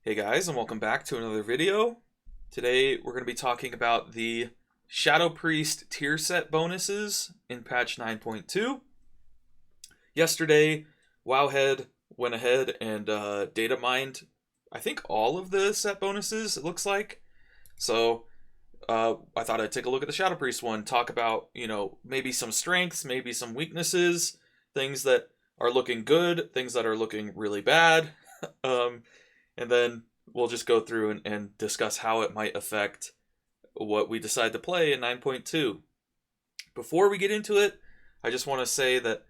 Hey guys, and welcome back to another video. Today we're going to be talking about the Shadow Priest tier set bonuses in patch 9.2. Yesterday, Wowhead went ahead and data mined, I think, all of the set bonuses, it looks like. So I thought I'd take a look at the Shadow Priest one, talk about, maybe some strengths, maybe some weaknesses, things that are looking good, things that are looking really bad. And then we'll just go through and discuss how it might affect what we decide to play in 9.2. Before we get into it, I just want to say that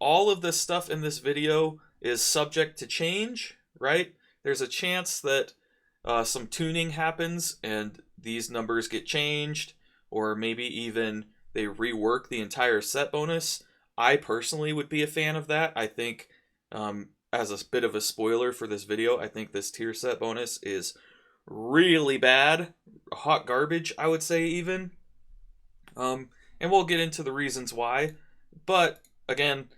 all of this stuff in this video is subject to change, right? There's a chance that some tuning happens and these numbers get changed, or maybe even they rework the entire set bonus. I personally would be a fan of that. I think as a bit of a spoiler for this video, I think this tier set bonus is really bad. Hot garbage, I would say, even. And we'll get into the reasons why. But, again,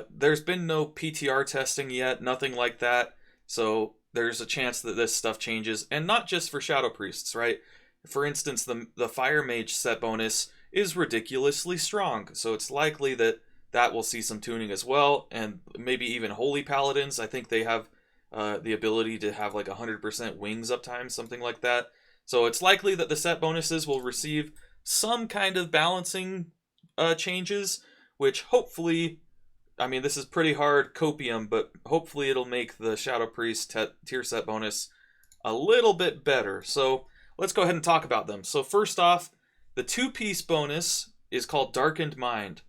there's been no PTR testing yet, nothing like that. So there's a chance that this stuff changes. And not just for Shadow Priests, right? For instance, the Fire Mage set bonus is ridiculously strong. So it's likely that will see some tuning as well, and maybe even Holy Paladins. I think they have the ability to have like 100% wings uptime, something like that. So it's likely that the set bonuses will receive some kind of balancing changes, which hopefully, I mean, this is pretty hard copium, but hopefully it'll make the Shadow Priest tier set bonus a little bit better. So let's go ahead and talk about them. So first off, the two-piece bonus is called Darkened Mind.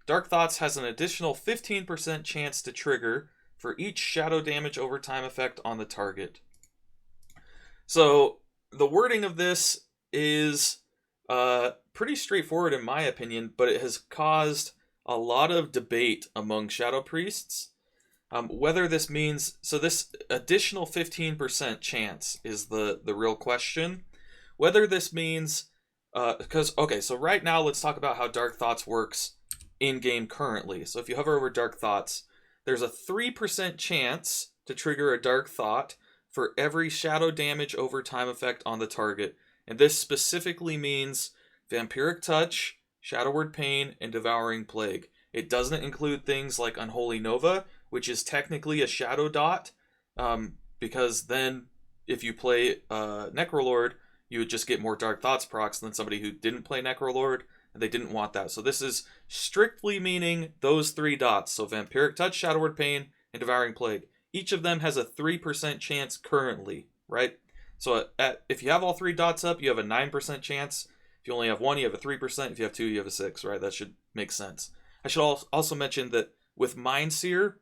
Dark Thoughts has an additional 15% chance to trigger for each shadow damage over time effect on the target. So the wording of this is pretty straightforward in my opinion, but it has caused a lot of debate among Shadow Priests. Whether this means, so this additional 15% chance is the real question. Whether this means, so right now let's talk about how Dark Thoughts works in-game currently. So if you hover over Dark Thoughts, there's a 3% chance to trigger a Dark Thought for every shadow damage over time effect on the target. And this specifically means Vampiric Touch, Shadow Word Pain, and Devouring Plague. It doesn't include things like Unholy Nova, which is technically a Shadow Dot, because then if you play Necrolord, you would just get more Dark Thoughts procs than somebody who didn't play Necrolord. They didn't want that. So this is strictly meaning those three dots. So Vampiric Touch, Shadow Word Pain, and Devouring Plague. Each of them has a 3% chance currently, right? So if you have all three dots up, you have a 9% chance. If you only have one, you have a 3%. If you have two, you have a 6%, right? That should make sense. I should also mention that with Mindseer,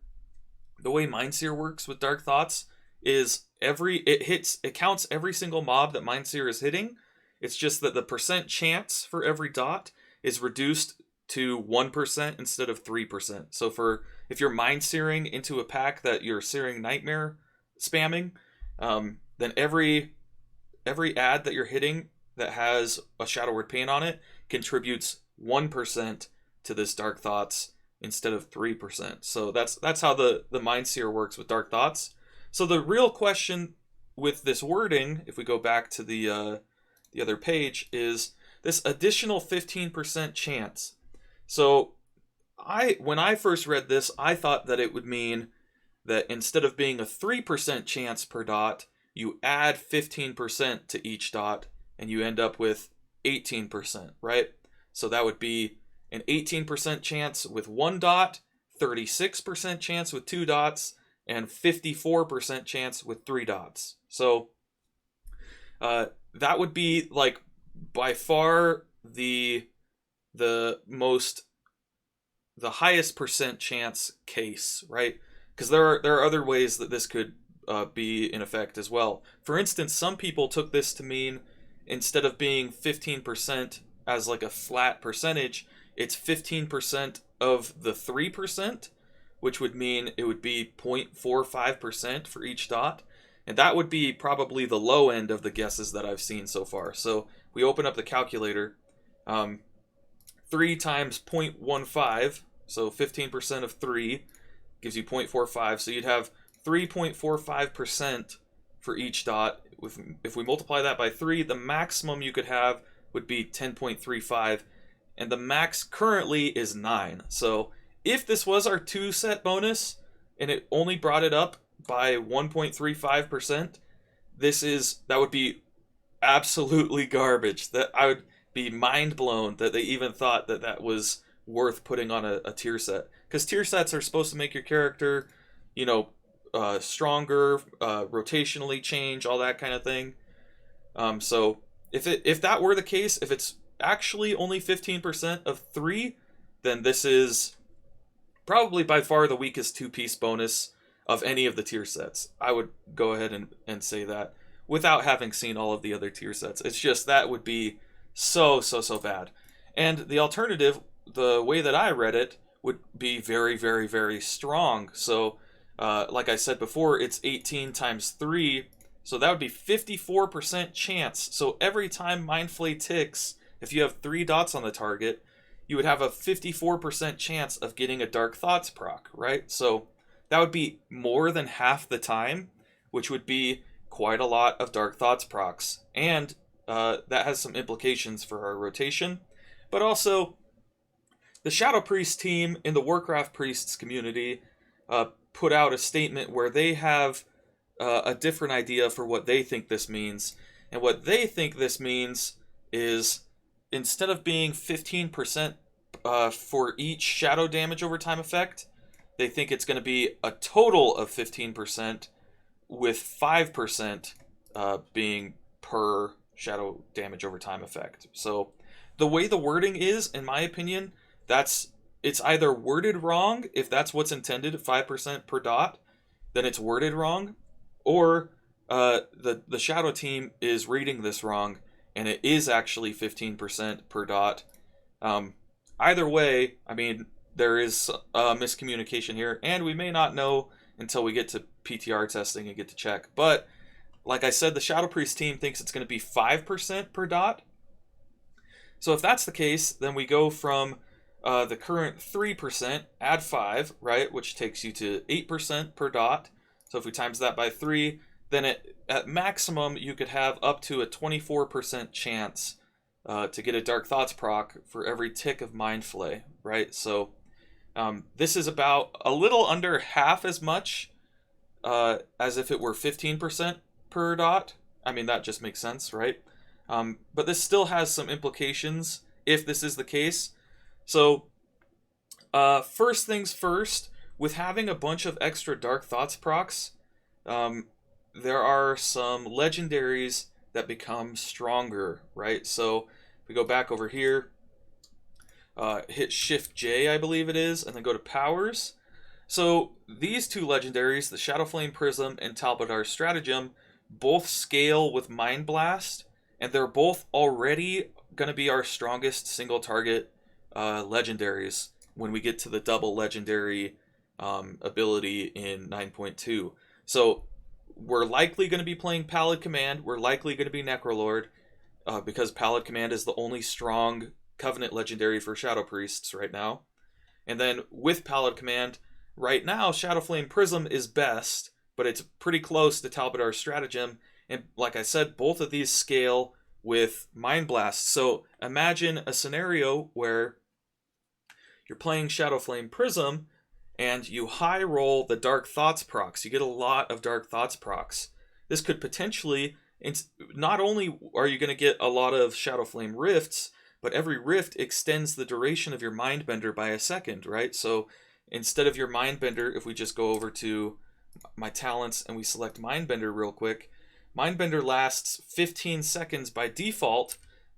the way Mindseer works with Dark Thoughts is it counts every single mob that Mindseer is hitting. It's just that the percent chance for every dot is reduced to 1% instead of 3%. So if you're mind searing into a pack that you're searing nightmare spamming, then every ad that you're hitting that has a Shadow Word Pain on it contributes 1% to this Dark Thoughts instead of 3%. So that's how the mind seer works with Dark Thoughts. So the real question with this wording, if we go back to the other page, is this additional 15% chance. So when I first read this, I thought that it would mean that instead of being a 3% chance per dot, you add 15% to each dot and you end up with 18%, right? So that would be an 18% chance with one dot, 36% chance with two dots, and 54% chance with three dots. So that would be like by far the highest percent chance case, right? Because there are other ways that this could be in effect as well. For instance, some people took this to mean instead of being 15% as like a flat percentage, it's 15% of the 3%, which would mean it would be 0.45% for each dot. And that would be probably the low end of the guesses that I've seen so far. So we open up the calculator. 3 times 0.15, so 15% of 3 gives you 0.45. So you'd have 3.45% for each dot. If we multiply that by 3, the maximum you could have would be 10.35, and the max currently is 9. So if this was our 2-set bonus, and it only brought it up by 1.35%, that would be absolutely garbage. That I would be mind blown that they even thought that was worth putting on a tier set. Because tier sets are supposed to make your character, stronger, rotationally change, all that kind of thing. So if that were the case, if it's actually only 15% of 3, then this is probably by far the weakest 2-piece bonus of any of the tier sets. I would go ahead and say that without having seen all of the other tier sets. It's just that would be so bad. And the alternative, the way that I read it, would be very, very, very strong. So, like I said before, it's 18 times 3, so that would be 54% chance. So every time Mind Flay ticks, if you have 3 dots on the target, you would have a 54% chance of getting a Dark Thoughts proc, right? So that would be more than half the time, which would be quite a lot of Dark Thoughts procs. And that has some implications for our rotation. But also, the Shadow Priest team in the Warcraft Priests community put out a statement where they have a different idea for what they think this means. And what they think this means is, instead of being 15% for each shadow damage over time effect, they think it's going to be a total of 15%, with 5% being per shadow damage over time effect. So the way the wording is, in my opinion, it's either worded wrong. If that's what's intended, 5% per dot, then it's worded wrong, or the shadow team is reading this wrong, and it is actually 15% per dot. Either way, I mean, there is miscommunication here, and we may not know until we get to PTR testing and get to check. But like I said, the Shadow Priest team thinks it's going to be 5% per dot. So if that's the case, then we go from the current 3%, add 5, right, which takes you to 8% per dot. So if we times that by 3, then at maximum you could have up to a 24% chance to get a Dark Thoughts proc for every tick of Mind Flay, right? So this is about a little under half as much as if it were 15% per dot. I mean, that just makes sense, right? But this still has some implications if this is the case. So first things first, with having a bunch of extra Dark Thoughts procs, there are some legendaries that become stronger, right? So if we go back over here, hit Shift J, I believe it is, and then go to Powers. So these two legendaries, the Shadowflame Prism and Talbotard's Stratagem, both scale with Mind Blast, and they're both already going to be our strongest single target legendaries when we get to the double legendary ability in 9.2. So we're likely going to be playing Pallid Command. We're likely going to be Necrolord, because Pallid Command is the only strong Covenant legendary for Shadow Priests right now. And then with Pallid Command, right now Shadowflame Prism is best, but it's pretty close to Talbotard's Stratagem. And like I said, both of these scale with Mind Blast. So imagine a scenario where you're playing Shadowflame Prism and you high roll the Dark Thoughts procs. You get a lot of Dark Thoughts procs. This could potentially, not only are you going to get a lot of Shadowflame Rifts, but every rift extends the duration of your Mindbender by a second, right? So instead of your Mindbender, if we just go over to my talents and we select Mindbender real quick, Mindbender lasts 15 seconds by default,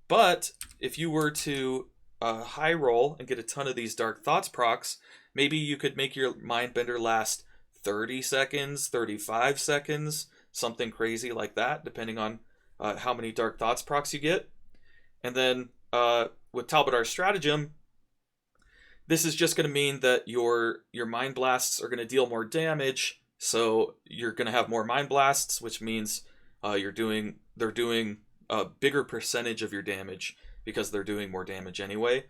but if you were to high roll and get a ton of these Dark Thoughts procs, maybe you could make your Mindbender last 30 seconds, 35 seconds, something crazy like that, depending on how many Dark Thoughts procs you get. And then with Talbotard's Stratagem, this is just going to mean that your Mind Blasts are going to deal more damage, so you're going to have more Mind Blasts, which means they're doing a bigger percentage of your damage because they're doing more damage anyway.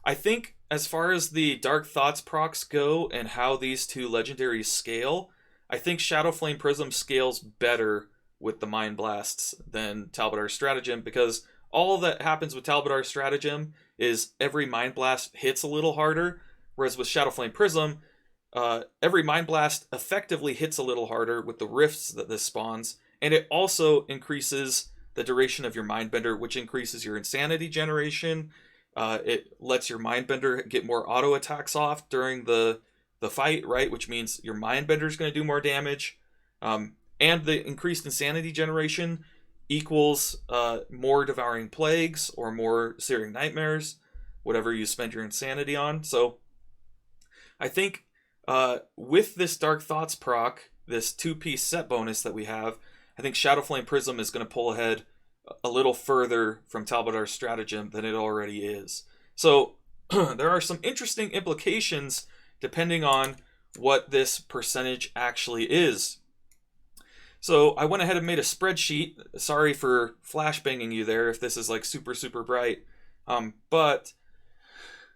I think as far as the Dark Thoughts procs go and how these two legendaries scale, I think Shadow Flame Prism scales better with the Mind Blasts than Talbot Stratagem, because all that happens with Talbot Stratagem is every Mind Blast hits a little harder, whereas with Shadow Flame Prism, every Mind Blast effectively hits a little harder with the rifts that this spawns, and it also increases the duration of your Mindbender, which increases your Insanity generation. It lets your Mindbender get more auto attacks off during the fight, right? Which means your Mindbender is going to do more damage. And the increased Insanity generation equals more Devouring Plagues or more Searing Nightmares, whatever you spend your Insanity on. So I think with this Dark Thoughts proc, this 2-piece set bonus that we have, I think Shadow Flame Prism is going to pull ahead a little further from Talbot Stratagem than it already is. So there are some interesting implications depending on what this percentage actually is. So I went ahead and made a spreadsheet. Sorry for flashbanging you there if this is like super, super bright. But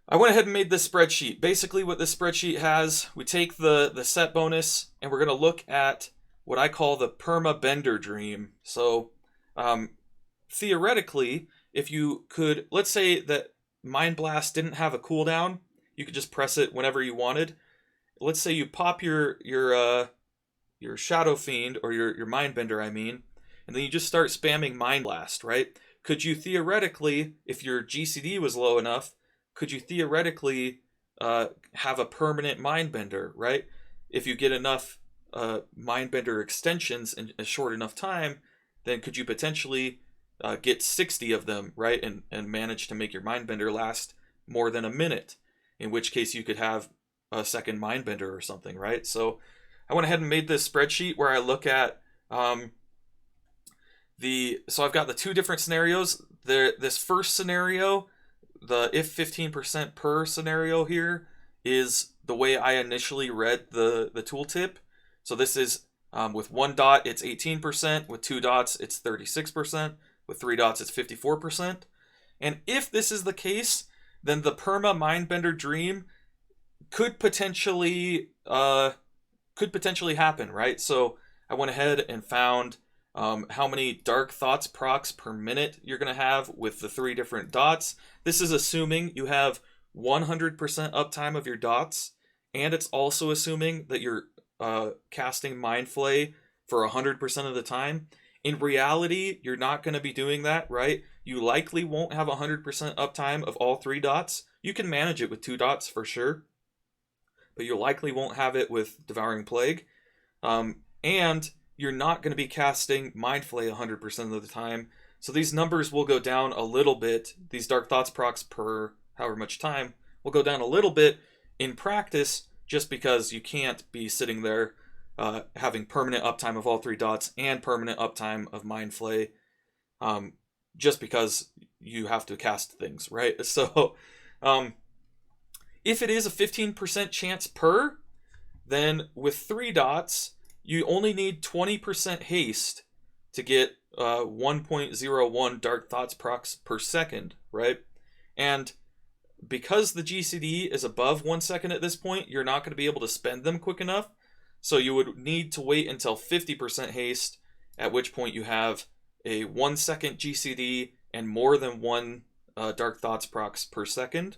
I went ahead and made this spreadsheet. Basically what this spreadsheet has, we take the set bonus and we're going to look at what I call the Perma Bender Dream. So theoretically, if you could, let's say that Mind Blast didn't have a cooldown, you could just press it whenever you wanted. Let's say you pop your Shadow Fiend, or your Mindbender, I mean, and then you just start spamming Mind Blast, right? Could you theoretically, if your GCD was low enough, could you theoretically have a permanent Mindbender, right? If you get enough Mindbender extensions in a short enough time, then could you potentially get 60 of them, right? And manage to make your Mindbender last more than a minute, in which case you could have a second Mindbender or something, right? So I went ahead and made this spreadsheet where I look at so I've got the two different scenarios. This first scenario, the if 15% per scenario here, is the way I initially read the tooltip. So this is with 1 dot, it's 18%. With 2 dots, it's 36%. With 3 dots, it's 54%. And if this is the case, then the Perma Mindbender Dream could potentially happen, right? So I went ahead and found how many Dark Thoughts procs per minute you're going to have with the 3 different dots. This is assuming you have 100% uptime of your dots, and it's also assuming that you're casting Mind Flay for 100% of the time. In reality, you're not going to be doing that, right? You likely won't have 100% uptime of all 3 dots. You can manage it with 2 dots for sure, but you likely won't have it with Devouring Plague. And you're not going to be casting Mind Flay 100% of the time. So these numbers will go down a little bit. These Dark Thoughts procs per however much time will go down a little bit in practice, just because you can't be sitting there having permanent uptime of all 3 dots and permanent uptime of Mind Flay, just because you have to cast things, right? So if it is a 15% chance per, then with 3 dots, you only need 20% haste to get 1.01 Dark Thoughts procs per second, right? And because the GCD is above 1 second at this point, you're not going to be able to spend them quick enough. So you would need to wait until 50% haste, at which point you have a 1 second GCD and more than 1 Dark Thoughts procs per second.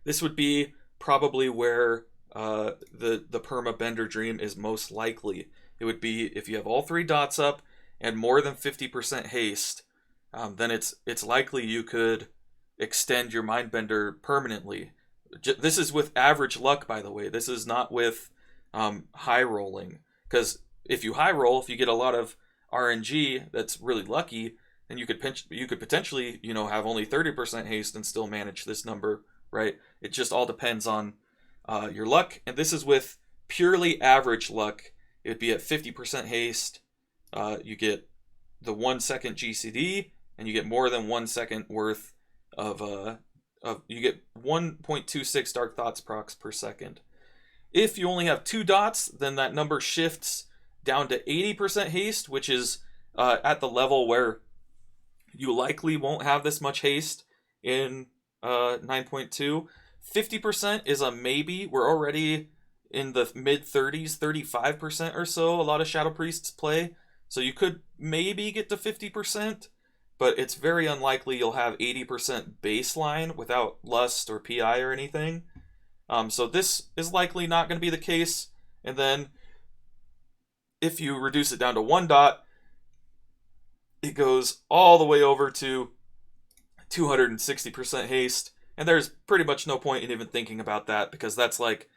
This would be probably where the Perma Bender Dream is most likely. It would be if you have all 3 dots up and more than 50% haste, then it's likely you could extend your Mindbender permanently. This is with average luck, by the way. This is not with high rolling, because if you high roll, if you get a lot of RNG that's really lucky, then you could potentially have only 30% haste and still manage this number, right? It just all depends on your luck, and this is with purely average luck. It would be at 50% haste. You get the 1 second GCD, and you get more than 1 second worth of you get 1.26 Dark Thoughts procs per second. If you only have 2 dots, then that number shifts down to 80% haste, which is at the level where you likely won't have this much haste in 9.2. 50% is a maybe. We're already in the mid 30s, 35% or so. A lot of Shadow Priests play. So you could maybe get to 50%, but it's very unlikely you'll have 80% baseline without Lust or PI or anything. So this is likely not going to be the case. And then if you reduce it down to 1 dot, it goes all the way over to 260% haste. And there's pretty much no point in even thinking about that, because that's like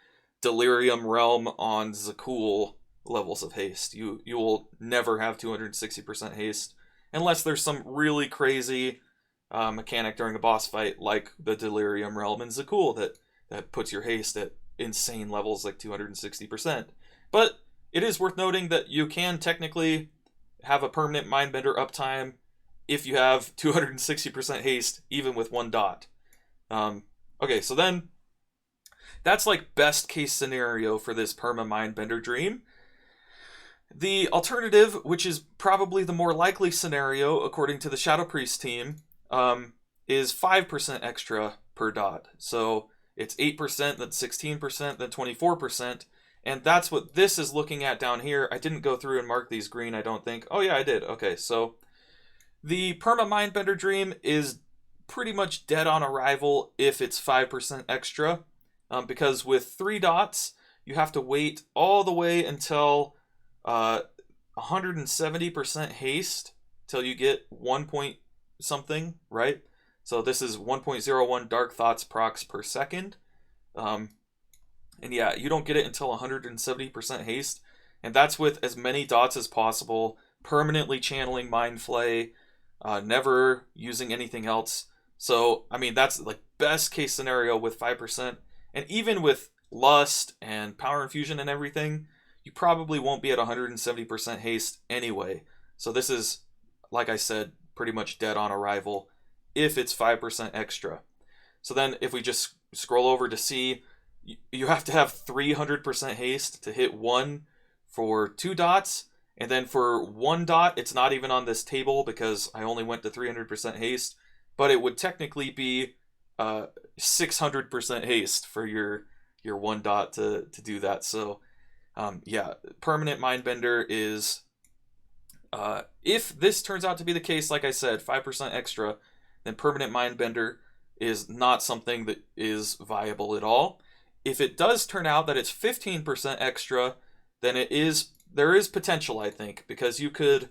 Delirium Realm on Zakul levels of haste. You will never have 260% haste unless there's some really crazy mechanic during a boss fight like the Delirium Realm in Zakul that puts your haste at insane levels like 260%. But it is worth noting that you can technically have a permanent Mindbender uptime if you have 260% haste, even with 1 dot. Okay, so then that's like best case scenario for this Perma Mindbender dream. The alternative, which is probably the more likely scenario according to the Shadow Priest team, is 5% extra per dot. So it's 8%, then 16%, then 24%. And that's what this is looking at down here. I didn't go through and mark these green, I don't think. Oh yeah, I did. Okay, so the Perma Mindbender dream is pretty much dead on arrival if it's 5% extra. Because with 3 dots, you have to wait all the way until 170% haste till you get 1 point something, right? So this is 1.01 Dark Thoughts procs per second. And yeah, you don't get it until 170% haste. And that's with as many dots as possible, permanently channeling Mind Flay, never using anything else. So, I mean, that's like best case scenario with 5%. And even with Lust and Power Infusion and everything, you probably won't be at 170% haste anyway. So this is, like I said, pretty much dead on arrival if it's 5% extra. So then if we just scroll over to see, you have to have 300% haste to hit 1 for 2 dots. And then for 1 dot, it's not even on this table because I only went to 300% haste. But it would technically be 600% haste for your 1 dot to do that. So yeah, permanent Mindbender is, if this turns out to be the case, like I said, 5% extra, then permanent Mindbender is not something that is viable at all. If it does turn out that it's 15% extra, then there is potential, I think, because you could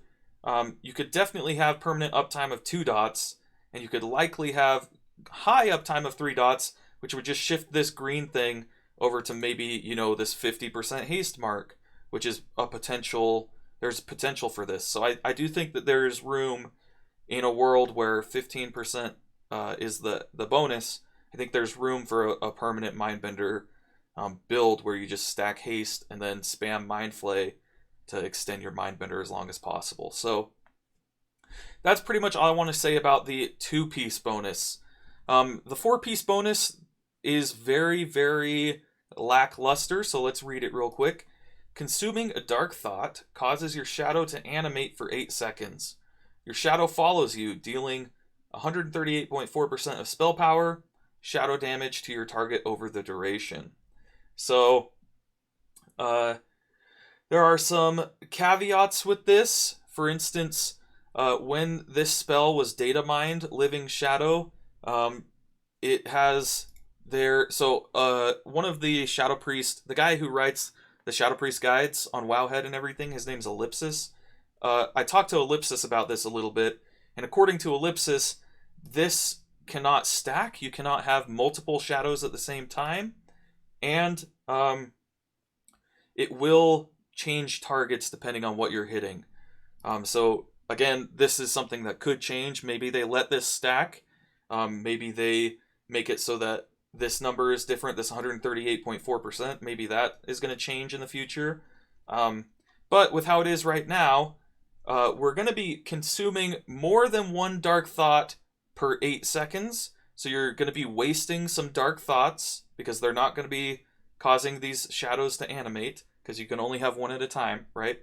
definitely have permanent uptime of 2 dots, and you could likely have high uptime of 3 dots, which would just shift this green thing over to maybe, this 50% haste mark, which is a potential. There's potential for this. So I do think that there is room in a world where 15% is the bonus. I think there's room for a permanent Mindbender build where you just stack haste and then spam Mind Flay to extend your Mindbender as long as possible. So that's pretty much all I want to say about the 2-piece bonus. The 4-piece bonus is very, very lackluster, so let's read it real quick. Consuming a dark thought causes your shadow to animate for 8 seconds. Your shadow follows you, dealing 138.4% of spell power, shadow damage to your target over the duration. So, there are some caveats with this. For instance, when this spell was data mined, Living Shadow, it has one of the Shadow Priest, the guy who writes the Shadow Priest guides on Wowhead and everything, his name's Ellipsis. I talked to Ellipsis about this a little bit, and according to Ellipsis, this cannot stack. You cannot have multiple shadows at the same time, and it will change targets depending on what you're hitting. So again, this is something that could change. Maybe they let this stack. Maybe they make it so that this number is different, this 138.4%. Maybe that is going to change in the future. But with how it is right now, we're going to be consuming more than 1 Dark Thought per 8 seconds. So you're going to be wasting some Dark Thoughts because they're not going to be causing these shadows to animate because you can only have 1 at a time, right?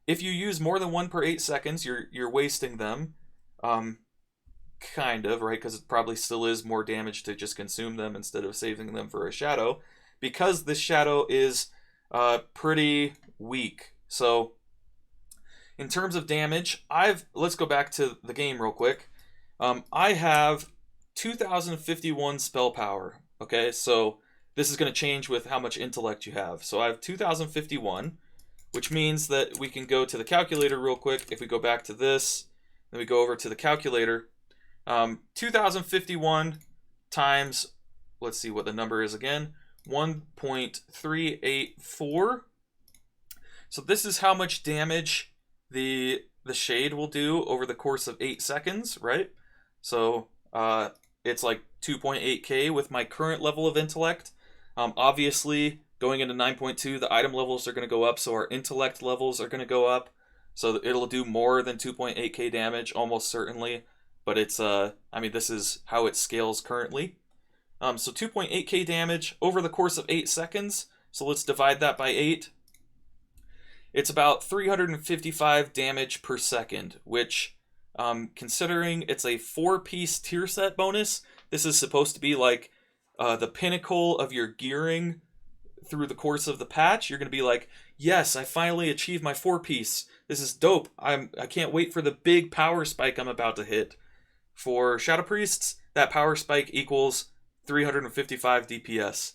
If you use more than 1 per 8 seconds, you're wasting them. Kind of, right? Because it probably still is more damage to just consume them instead of saving them for a shadow. because this shadow is pretty weak. So in terms of damage, let's go back to the game real quick. I have 2051 spell power. Okay, so this is going to change with how much intellect you have. So I have 2051, which means that we can go to the calculator real quick. If we go back to this, then we go over to the calculator. 2051 times, let's see what the number is again, 1.384. So this is how much damage the shade will do over the course of 8 seconds, right? So it's like 2.8k with my current level of intellect. Obviously, going into 9.2, the item levels are going to go up, so our intellect levels are going to go up. So it'll do more than 2.8k damage, almost certainly. But it's, I mean, this is how it scales currently. So 2.8k damage over the course of 8 seconds. So let's divide that by 8. It's about 355 damage per second, which, considering it's a 4-piece tier set bonus, this is supposed to be like the pinnacle of your gearing through the course of the patch. You're going to be like, yes, I finally achieved my 4-piece. This is dope. I can't wait for the big power spike I'm about to hit. For Shadow Priests, that power spike equals 355 DPS,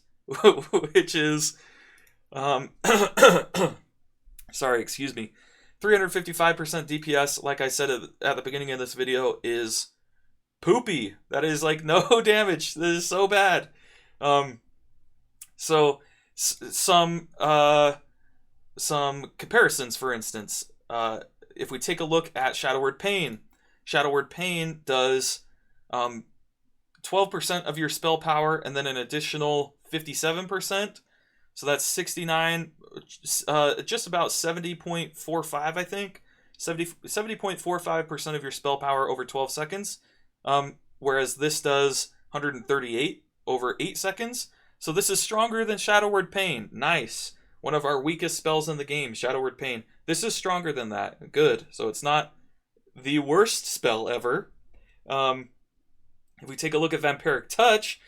which is... sorry, excuse me. 355% DPS, like I said at the beginning of this video, is poopy. That is like no damage. This is so bad. So some comparisons, for instance. If we take a look at Shadow Word Pain does 12% of your spell power and then an additional 57%. So that's 69, just about 70.45, I think. 70.45% of your spell power over 12 seconds. Whereas this does 138 over 8 seconds. So this is stronger than Shadow Word Pain. Nice. One of our weakest spells in the game, Shadow Word Pain. This is stronger than that. Good. So it's not the worst spell ever. If we take a look at Vampiric Touch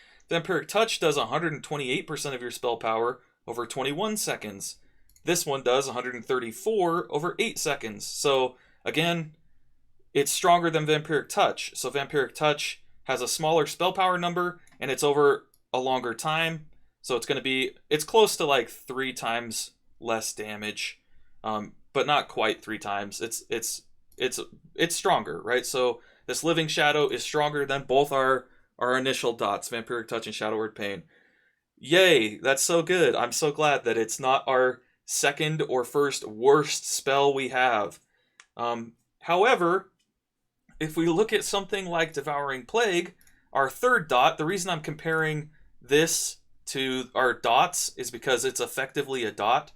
does 128% of your spell power over 21 seconds. This one does 134 over 8 seconds. So, again, it's stronger than Vampiric Touch. So Vampiric Touch has a smaller spell power number, and it's over a longer time. So it's close to like 3 times less damage, but not quite 3 times. It's stronger, right? So this Living Shadow is stronger than both our initial dots, Vampiric Touch and Shadow Word Pain. Yay, that's so good. I'm so glad that it's not our second or first worst spell we have. However, if we look at something like Devouring Plague, our third dot, the reason I'm comparing this to our dots is because it's effectively a dot.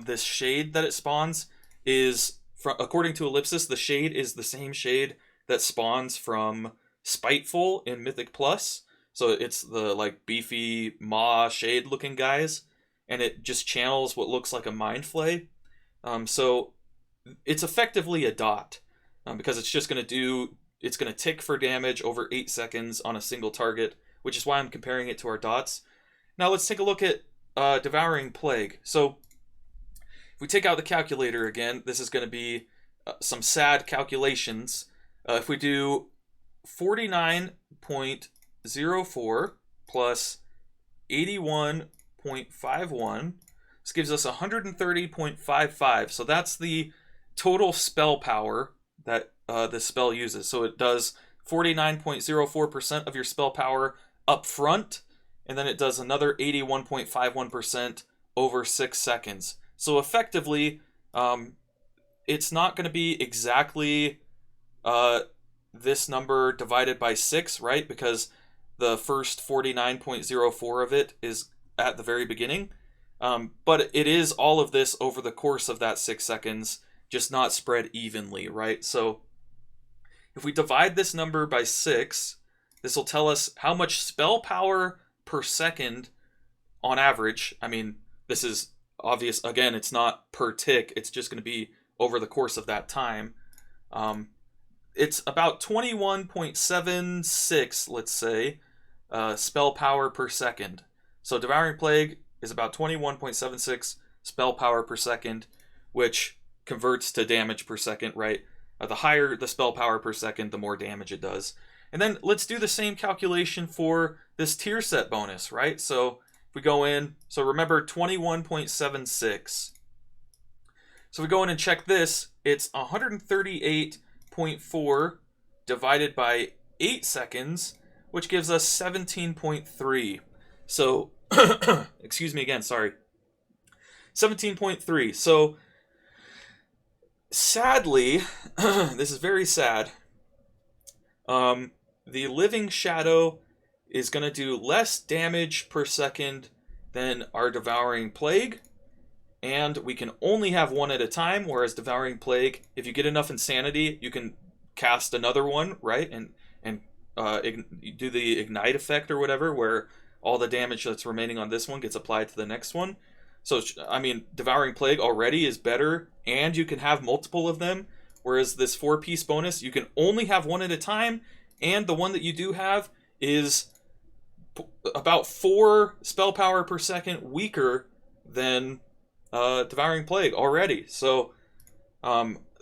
This shade that it spawns is, according to Ellipsis, the shade is the same shade that spawns from Spiteful in Mythic Plus. So it's the like beefy maw shade looking guys, and it just channels what looks like a Mind Flay. So it's effectively a dot, because it's just going to tick for damage over 8 seconds on a single target, which is why I'm comparing it to our dots. Now let's take a look at Devouring Plague. So if we take out the calculator again, this is going to be some sad calculations. If we do 49.04 plus 81.51, this gives us 130.55. So that's the total spell power that this spell uses. So it does 49.04% of your spell power up front, and then it does another 81.51% over 6 seconds. So effectively, it's not going to be exactly this number divided by 6, right? Because the first 49.04 of it is at the very beginning. But it is all of this over the course of that 6 seconds, just not spread evenly, right? So if we divide this number by 6, this will tell us how much spell power per second on average. I mean, this is obvious. Again, it's not per tick. It's just going to be over the course of that time. It's about 21.76, let's say, spell power per second. So Devouring Plague is about 21.76 spell power per second, which converts to damage per second, right? The higher the spell power per second, the more damage it does. And then let's do the same calculation for this tier set bonus, right? So if we go in, so remember 21.76. So we go in and check this, it's 138.4 divided by 8 seconds, which gives us 17.3. So, excuse me again, sorry. 17.3. So, sadly, this is very sad, the Living Shadow is going to do less damage per second than our Devouring Plague, and we can only have one at a time, whereas Devouring Plague, if you get enough Insanity, you can cast another one, right? And do the Ignite effect or whatever, where all the damage that's remaining on this one gets applied to the next one. So, I mean, Devouring Plague already is better, and you can have multiple of them, whereas this 4-piece bonus, you can only have one at a time, and the one that you do have is about 4 spell power per second weaker than Devouring Plague already. So,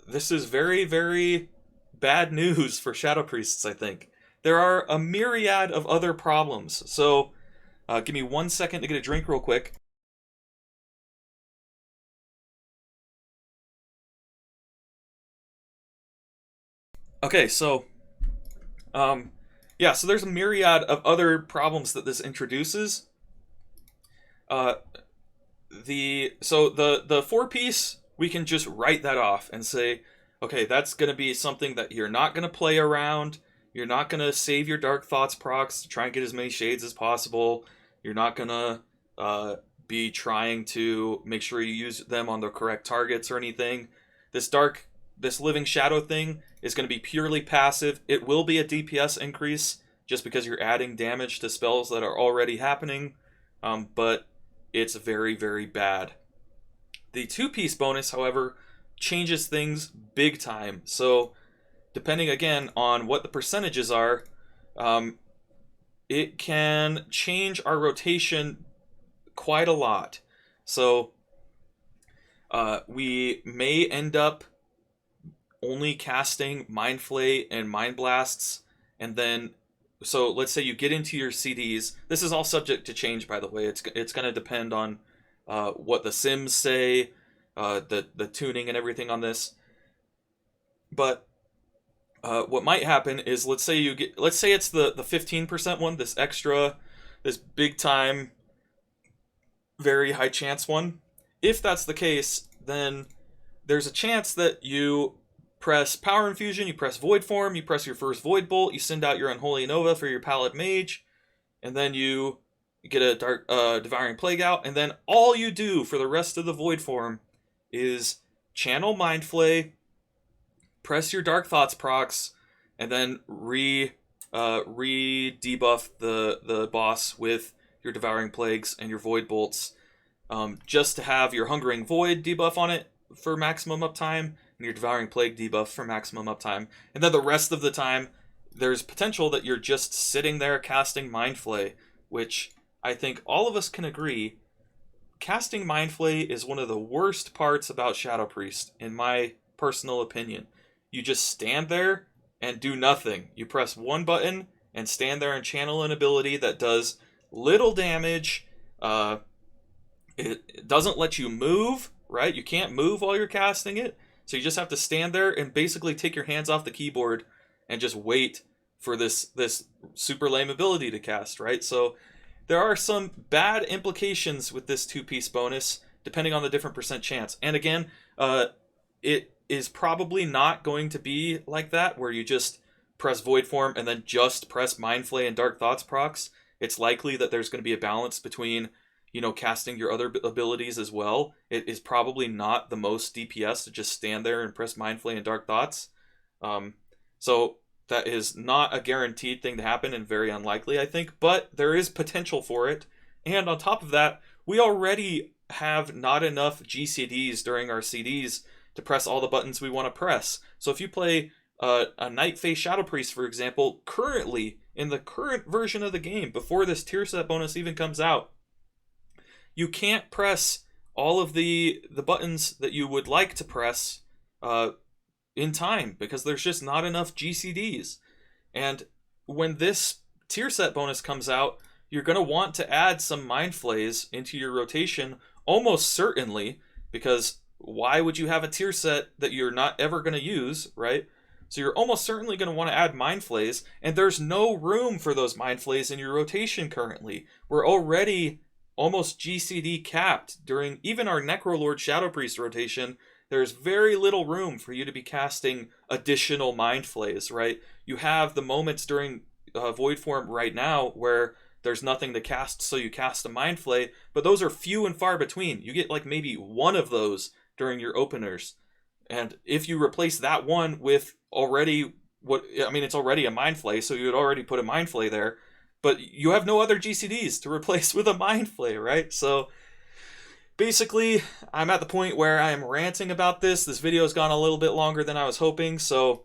this is very, very bad news for Shadow Priests, I think. There are a myriad of other problems. So, give me 1 second to get a drink real quick. Okay, so, yeah, so there's a myriad of other problems that this introduces. The 4-piece, we can just write that off and say, okay, that's going to be something that you're not going to play around. You're not going to save your Dark Thoughts procs to try and get as many shades as possible. You're not going to be trying to make sure you use them on the correct targets or anything. This Living Shadow thing is going to be purely passive. It will be a DPS increase just because you're adding damage to spells that are already happening, but it's very, very bad. The 2-piece bonus, however, changes things big time. So, depending again on what the percentages are, it can change our rotation quite a lot. So, we may end up only casting Mind Flay and Mind Blasts, and then, so let's say you get into your CDs. This is all subject to change, by the way. It's going to depend on what the Sims say, the tuning and everything on this. But what might happen is, let's say it's the 15% one, this big time, very high chance one. If that's the case, then there's a chance that you press Power Infusion, you press Void Form, you press your first Void Bolt, you send out your Unholy Nova for your Pallid Mage, and then you get a Devouring Plague out, and then all you do for the rest of the Void Form is channel Mind Flay, press your Dark Thoughts procs, and then re-debuff the boss with your Devouring Plagues and your Void Bolts, just to have your Hungering Void debuff on it for maximum uptime, and your Devouring Plague debuff for maximum uptime. And then the rest of the time, there's potential that you're just sitting there casting Mind Flay, which I think all of us can agree, casting Mind Flay is one of the worst parts about Shadow Priest, in my personal opinion. You just stand there and do nothing. You press one button and stand there and channel an ability that does little damage. It doesn't let you move, right? You can't move while you're casting it. So you just have to stand there and basically take your hands off the keyboard and just wait for this super lame ability to cast, right? So there are some bad implications with this 2-piece bonus, depending on the different percent chance. And again, it is probably not going to be like that, where you just press Void Form and then just press Mind Flay and Dark Thoughts procs. It's likely that there's going to be a balance between, casting your other abilities as well. It is probably not the most DPS to just stand there and press Mind Flay and Dark Thoughts. So that is not a guaranteed thing to happen, and very unlikely, I think, but there is potential for it. And on top of that, we already have not enough GCDs during our CDs to press all the buttons we want to press. So if you play a Night Phase Shadow Priest, for example, currently, in the current version of the game, before this tier set bonus even comes out, you can't press all of the buttons that you would like to press in time because there's just not enough GCDs. And when this tier set bonus comes out, you're going to want to add some Mind Flays into your rotation almost certainly, because why would you have a tier set that you're not ever going to use, right? So you're almost certainly going to want to add Mind Flays, and there's no room for those Mind Flays in your rotation currently. We're already almost GCD capped during even our Necrolord Shadow Priest rotation. There's very little room for you to be casting additional Mind Flays, right? You have the moments during Void Form right now where there's nothing to cast, so you cast a Mind Flay, but those are few and far between. You get like maybe one of those during your openers. And if you replace that one with already it's already a Mind Flay, so you would already put a Mind Flay there, but you have no other GCDs to replace with a Mind Flay, right? So basically, I'm at the point where I am ranting about this. This video has gone a little bit longer than I was hoping, so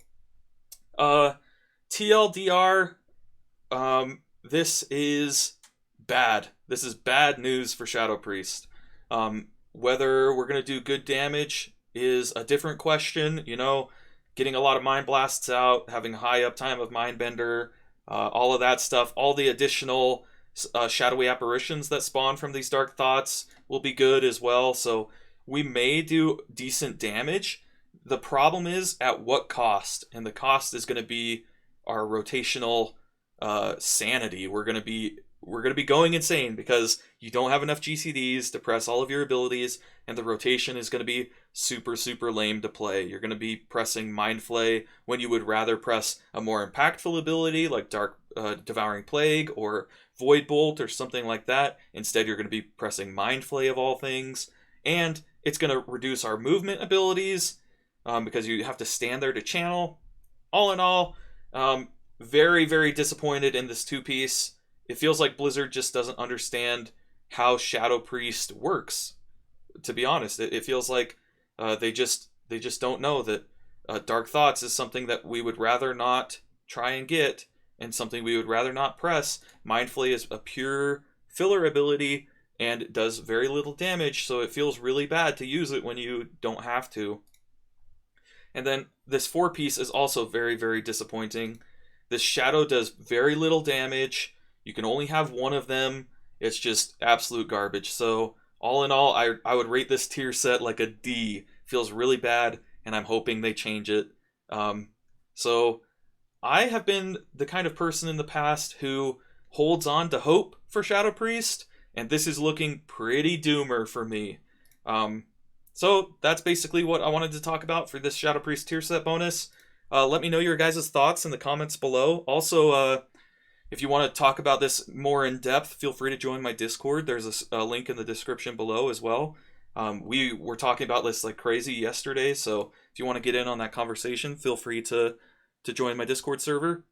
TLDR, this is bad. This is bad news for Shadow Priest. Whether we're going to do good damage is a different question. You know, getting a lot of Mind Blasts out, having high uptime of Mindbender, all of that stuff, all the additional shadowy apparitions that spawn from these Dark Thoughts will be good as well. So we may do decent damage. The problem is at what cost? And the cost is going to be our rotational sanity. We're going to be going insane because you don't have enough GCDs to press all of your abilities, and the rotation is going to be super, super lame to play. You're going to be pressing Mind Flay when you would rather press a more impactful ability like Devouring Plague or Void Bolt or something like that. Instead, you're going to be pressing Mind Flay of all things, and it's going to reduce our movement abilities because you have to stand there to channel. All in all, very, very disappointed in this two-piece. It feels like Blizzard just doesn't understand how Shadow Priest works. To be honest, it feels like they just don't know that Dark Thoughts is something that we would rather not try and get, and something we would rather not press. Mind Flay is a pure filler ability and does very little damage, so it feels really bad to use it when you don't have to. And then this 4-piece is also very, very disappointing. This Shadow does very little damage. You can only have one of them. It's just absolute garbage. So all in all, I would rate this tier set like a D. Feels really bad, and I'm hoping they change it. So I have been the kind of person in the past who holds on to hope for Shadow Priest, and this is looking pretty doomer for me. So that's basically what I wanted to talk about for this Shadow Priest tier set bonus. Let me know your guys' thoughts in the comments below. Also, if you want to talk about this more in depth, feel free to join my Discord. There's a link in the description below as well. We were talking about this like crazy yesterday, so if you want to get in on that conversation, feel free to join my Discord server.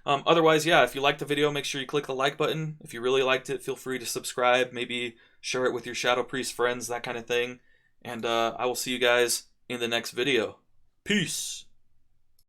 Otherwise, yeah, if you liked the video, make sure you click the like button. If you really liked it, feel free to subscribe, maybe share it with your Shadow Priest friends, that kind of thing. And I will see you guys in the next video. Peace!